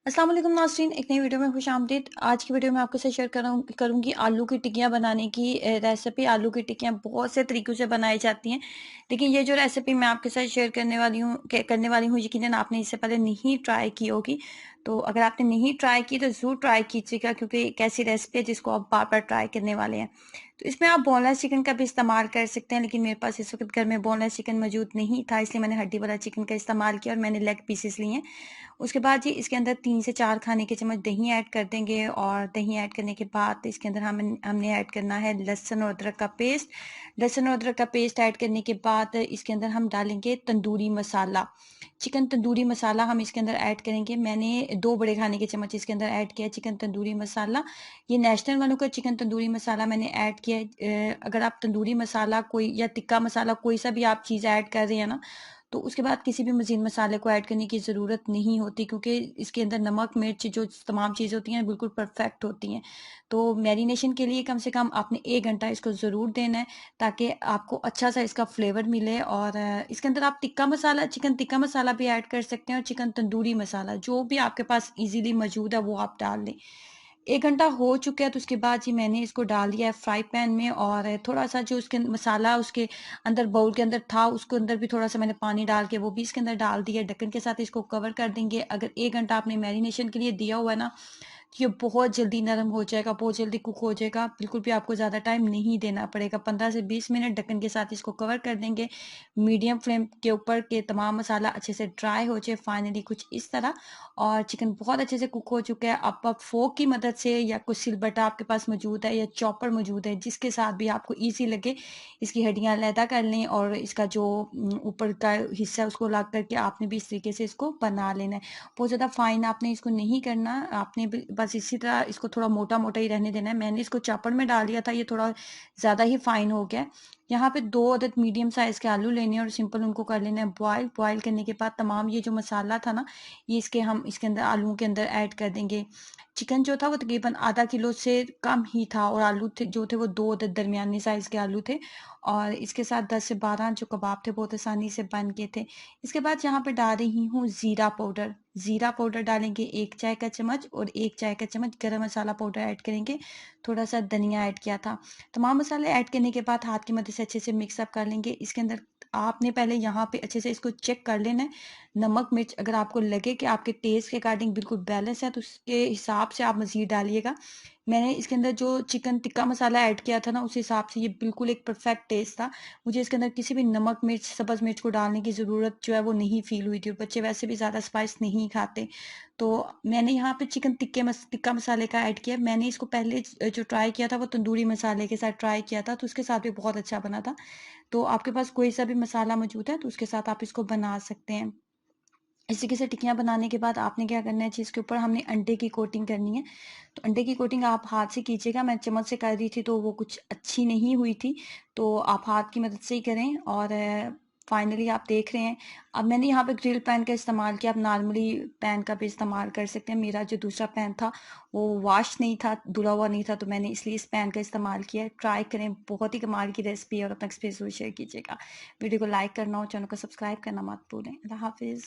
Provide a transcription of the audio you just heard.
अस्सलाम वालेकुम नाज़रीन, एक नई वीडियो में खुशामदीद। आज की वीडियो में आपके साथ शेयर करूँगी आलू की टिक्कियाँ बनाने की रेसिपी। आलू की टिक्कियाँ बहुत से तरीक़ों से बनाई जाती हैं, लेकिन ये जो रेसिपी मैं आपके साथ शेयर करने वाली हूँ यकीनन आपने इससे पहले नहीं ट्राई की होगी। तो अगर आपने नहीं ट्राई की तो ज़रूर ट्राई कीजिएगा, क्योंकि एक ऐसी रेसिपी है जिसको आप बार-बार ट्राई करने वाले हैं। तो इसमें आप बोनलेस चिकन का भी इस्तेमाल कर सकते हैं, लेकिन मेरे पास इस वक़्त घर में बोनलेस चिकन मौजूद नहीं था, इसलिए मैंने हड्डी वाला चिकन का इस्तेमाल किया और मैंने लेग पीसेस लिए हैं। उसके बाद जी इसके अंदर 3 से 4 खाने के चम्मच दही ऐड कर देंगे, और दही ऐड करने के बाद इसके अंदर हमने ऐड करना है लहसुन और अदरक का पेस्ट। लहसुन और अदरक का पेस्ट ऐड करने के बाद इसके अंदर हम डालेंगे तंदूरी मसाला। चिकन तंदूरी मसाला हम इसके अंदर ऐड करेंगे। मैंने 2 बड़े खाने के चम्मच इसके अंदर ऐड किया चिकन तंदूरी मसाला। ये नेशनल वालों का चिकन तंदूरी मसाला मैंने ऐड किया है। अगर आप तंदूरी मसाला कोई या टिक्का मसाला कोई सा भी आप चीज़ ऐड कर रहे हैं ना, तो उसके बाद किसी भी मज़ीद मसाले को ऐड करने की ज़रूरत नहीं होती, क्योंकि इसके अंदर नमक, मिर्च जो तमाम चीज़ें होती हैं बिल्कुल परफेक्ट होती हैं। तो मैरिनेशन के लिए कम से कम आपने 1 घंटा इसको ज़रूर देना है, ताकि आपको अच्छा-सा इसका फ्लेवर मिले। और इसके अंदर आप टिक्का मसाला, चिकन टिक्का मसाला भी ऐड कर सकते हैं, और चिकन तंदूरी मसाला जो भी आपके पास ईज़िली मौजूद है वो आप डाल दें। 1 घंटा हो चुका है, तो उसके बाद जी मैंने इसको डाल दिया है फ्राई पैन में, और थोड़ा-सा जो उसके मसाला उसके अंदर बाउल के अंदर था, उसके अंदर भी थोड़ा-सा मैंने पानी डाल के वो भी इसके अंदर डाल दिया। ढक्कन के साथ इसको कवर कर देंगे। अगर 1 घंटा आपने मैरिनेशन के लिए दिया हुआ है ना, ये बहुत जल्दी नरम हो जाएगा, बहुत जल्दी कुक हो जाएगा। बिल्कुल भी आपको ज़्यादा टाइम नहीं देना पड़ेगा। 15 से 20 मिनट ढक्कन के साथ इसको कवर कर देंगे। मीडियम फ्लेम के ऊपर के तमाम मसाला अच्छे से ड्राई हो जाए, फाइनली कुछ इस तरह। और चिकन बहुत अच्छे से कुक हो चुका है। अब आप फोर्क की मदद से या कुछ सिलबट्टा आपके पास मौजूद है या चॉपर मौजूद है, जिसके साथ भी आपको ईज़ी लगे, इसकी हड्डियाँ अलहदा कर लें, और इसका जो ऊपर का हिस्सा है उसको अलग करके आपने भी इस तरीके से इसको बना लेना है। बहुत ज़्यादा फाइन आपने इसको नहीं करना, आपने भी बस इसी तरह इसको थोड़ा मोटा-मोटा ही रहने देना है। मैंने इसको चॉपर में डाल दिया था, ये थोड़ा ज़्यादा ही फाइन हो गया है। यहाँ पे 2 अदद मीडियम साइज़ के आलू लेने हैं और सिंपल उनको कर लेना है बॉयल। बॉयल करने के बाद तमाम ये जो मसाला था ना, ये हम इसके अंदर आलूओं के अंदर ऐड कर देंगे। चिकन जो था वो तकरीबन आधा किलो से कम ही था, और आलू थे जो थे वो 2 अदद दरमियाने साइज़ के आलू थे, और इसके साथ 10 से 12 जो कबाब थे बहुत आसानी से बन गए थे। इसके बाद यहाँ पे डाल रही हूँ ज़ीरा पाउडर। ज़ीरा पाउडर डालेंगे 1 चाय का चम्मच, और 1 चाय का चम्मच गरम मसाला पाउडर ऐड करेंगे। थोड़ा-सा धनिया ऐड किया था। तमाम मसाले ऐड करने के बाद हाथ की मदद से अच्छे से मिक्स अप कर लेंगे। इसके अंदर आपने पहले यहाँ पे अच्छे से इसको चेक कर लेना है। नमक, मिर्च अगर आपको लगे कि आपके टेस्ट के अकॉर्डिंग बिल्कुल बैलेंस है, तो उसके हिसाब से आप मज़ीद डालिएगा। मैंने इसके अंदर जो चिकन टिक्का मसाला ऐड किया था ना, उस हिसाब से ये बिल्कुल एक परफेक्ट टेस्ट था। मुझे इसके अंदर किसी भी नमक, मिर्च, सब्ज़ मिर्च को डालने की ज़रूरत जो है वो नहीं फ़ील हुई थी, और बच्चे वैसे भी ज़्यादा स्पाइस नहीं खाते। तो मैंने यहाँ पे चिकन टिक्का मसाले का ऐड किया। मैंने इसको पहले जो ट्राई किया था वो तंदूरी मसाले के साथ ट्राई किया था, तो उसके साथ भी बहुत अच्छा बना था। तो आपके पास कोई सा भी मसाला मौजूद है तो उसके साथ आप इसको बना सकते हैं। इस तरीके से टिक्कियाँ बनाने के बाद आपने क्या करना है, चीज़ के ऊपर हमने अंडे की कोटिंग करनी है। तो अंडे की कोटिंग आप हाथ से कीजिएगा। मैं चम्मच से कर रही थी तो वो कुछ अच्छी नहीं हुई थी, तो आप हाथ की मदद से ही करें। और फाइनली आप देख रहे हैं, अब मैंने यहाँ पे ग्रिल पैन का इस्तेमाल किया। आप नॉर्मली पैन का भी इस्तेमाल कर सकते हैं। मेरा जो दूसरा पैन था वो वॉश नहीं था, धुला हुआ नहीं था, तो मैंने इसलिए इस पैन का इस्तेमाल किया है। ट्राई करें, बहुत ही कमाल की रेसिपी है, और अपना एक्सपीरियंस ज़रूर शेयर कीजिएगा। वीडियो को लाइक करना हो, चैनल को सब्सक्राइब करना मत भूलें। अल्लाह हाफ़िज़।